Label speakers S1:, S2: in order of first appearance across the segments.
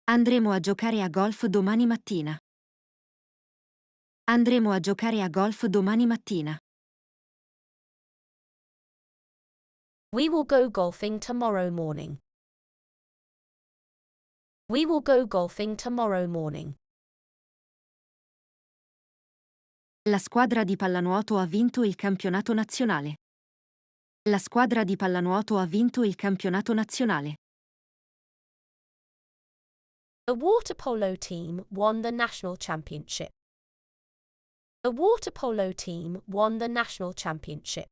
S1: Andremo a giocare a golf domani mattina. Andremo a giocare a golf domani mattina.
S2: We will go golfing tomorrow morning. We will go golfing tomorrow morning.
S1: La squadra di pallanuoto ha vinto il campionato nazionale. La squadra di pallanuoto ha vinto il campionato nazionale.
S2: The water polo team won the national championship. The water polo team won the national championship.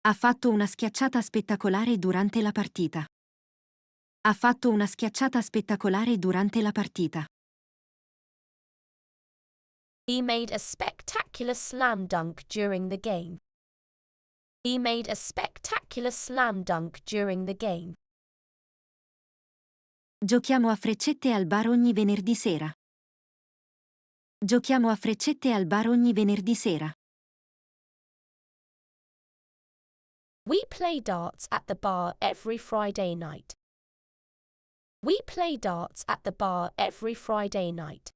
S1: Ha fatto una schiacciata spettacolare durante la partita. Ha fatto una schiacciata spettacolare durante la partita.
S2: He made a spectacular slam dunk during the game. He made a spectacular slam dunk during the game.
S1: Giochiamo a freccette al bar ogni venerdì sera. Giochiamo a freccette al bar ogni venerdì sera.
S2: We play darts at the bar every Friday night. We play darts at the bar every Friday night.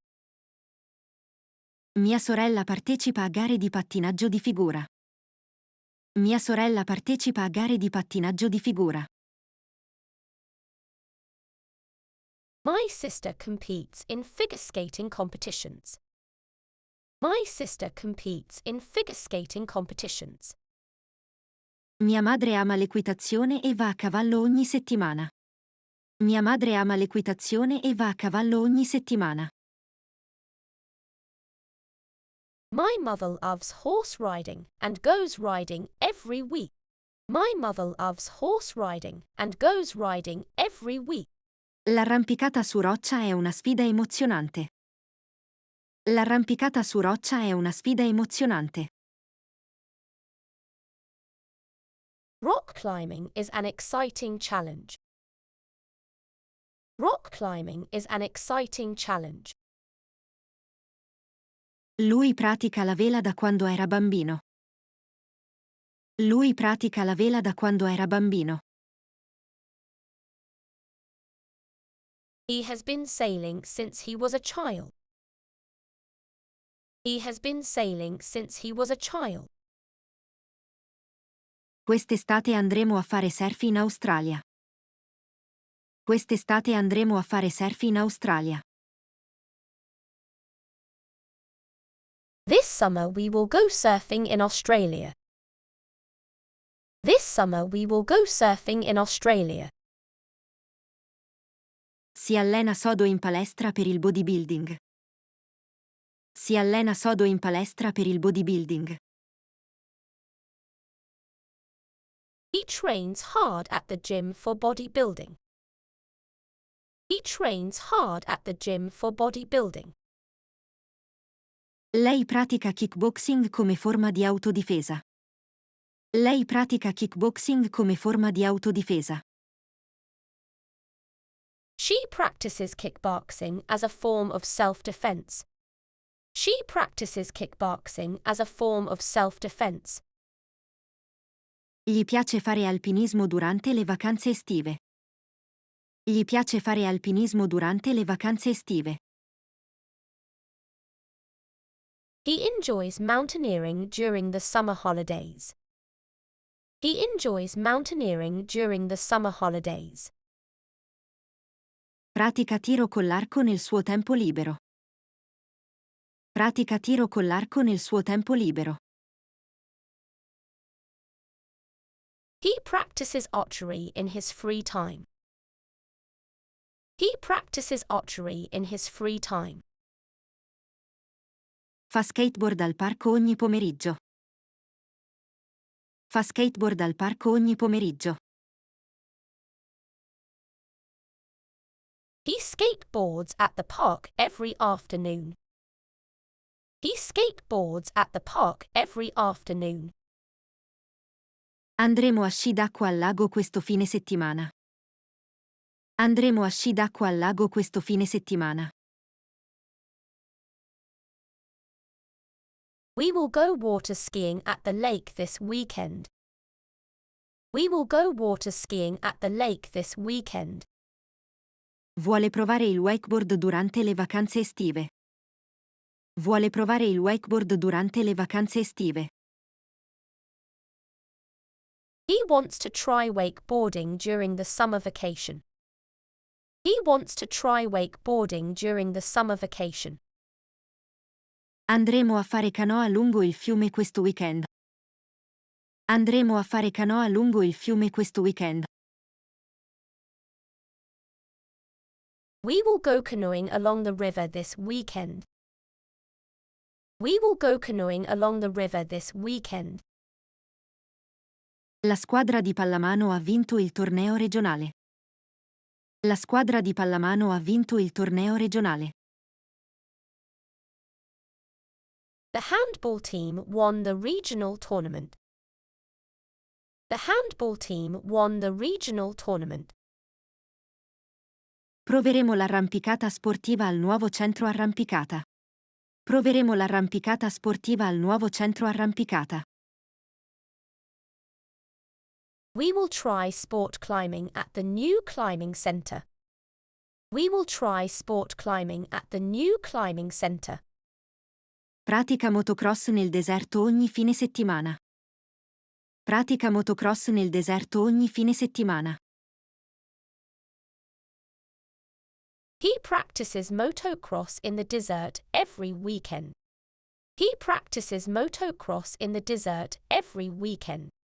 S1: Mia sorella partecipa a gare di pattinaggio di figura. Mia sorella partecipa a gare di pattinaggio di figura.
S2: My sister competes in figure skating competitions. My sister competes in figure skating competitions.
S1: Mia madre ama l'equitazione e va a cavallo ogni settimana. Mia madre ama l'equitazione e va a cavallo ogni settimana.
S2: My mother loves horse riding and goes riding every week. My mother loves horse riding and goes riding every week.
S1: L'arrampicata su roccia è una sfida emozionante. L'arrampicata su roccia è una sfida emozionante.
S2: Rock climbing is an exciting challenge. Rock climbing is an exciting challenge.
S1: Lui pratica la vela da quando era bambino. Lui pratica la vela da quando era bambino.
S2: He has been sailing since he was a child. He has been sailing since he was a child.
S1: Quest'estate andremo a fare surf in Australia. Quest'estate andremo a fare surf in Australia.
S2: This summer we will go surfing in Australia. This summer we will go surfing in Australia.
S1: Si allena sodo in palestra per il bodybuilding. Si allena sodo in palestra per il bodybuilding.
S2: He trains hard at the gym for bodybuilding. He trains hard at the gym for bodybuilding.
S1: Lei pratica kickboxing come forma di autodifesa. Lei pratica kickboxing come forma di autodifesa.
S2: She practices kickboxing as a form of self-defense. She practices kickboxing as a form of self-defense.
S1: Gli piace fare alpinismo durante le vacanze estive. Gli piace fare alpinismo durante le vacanze estive.
S2: He enjoys mountaineering during the summer holidays. He enjoys mountaineering during the summer holidays.
S1: Pratica tiro con l'arco nel suo tempo libero. Pratica tiro con l'arco nel suo tempo libero.
S2: He practices archery in his free time. He practices archery in his free time.
S1: Fa skateboard al parco ogni pomeriggio. Fa skateboard al parco ogni pomeriggio.
S2: He skateboards at the park every afternoon. He skateboards at the park every afternoon.
S1: Andremo a sci d'acqua al lago questo fine settimana. Andremo a sci d'acqua al lago questo fine settimana.
S2: We will go water skiing at the lake this weekend. We will go water skiing at the lake this weekend.
S1: Vuole provare il wakeboard durante le vacanze estive. Vuole provare il wakeboard durante le vacanze estive.
S2: He wants to try wakeboarding during the summer vacation. He wants to try wakeboarding during the summer vacation.
S1: Andremo a fare canoa lungo il fiume questo weekend. Andremo a fare canoa lungo il fiume questo weekend.
S2: We will go canoeing along the river this weekend. We will go canoeing along the river this weekend.
S1: La squadra di pallamano ha vinto il torneo regionale. La squadra di pallamano ha vinto il torneo regionale.
S2: The handball team won the regional tournament. The handball team won the regional tournament.
S1: Proveremo l'arrampicata sportiva al nuovo centro arrampicata. Proveremo l'arrampicata sportiva al nuovo centro arrampicata.
S2: We will try sport climbing at the new climbing center. We will try sport climbing at the new climbing center.
S1: Pratica motocross nel deserto ogni fine settimana. Pratica motocross nel deserto ogni fine settimana.
S2: He practices motocross in the desert every weekend. He practices motocross in the desert every weekend.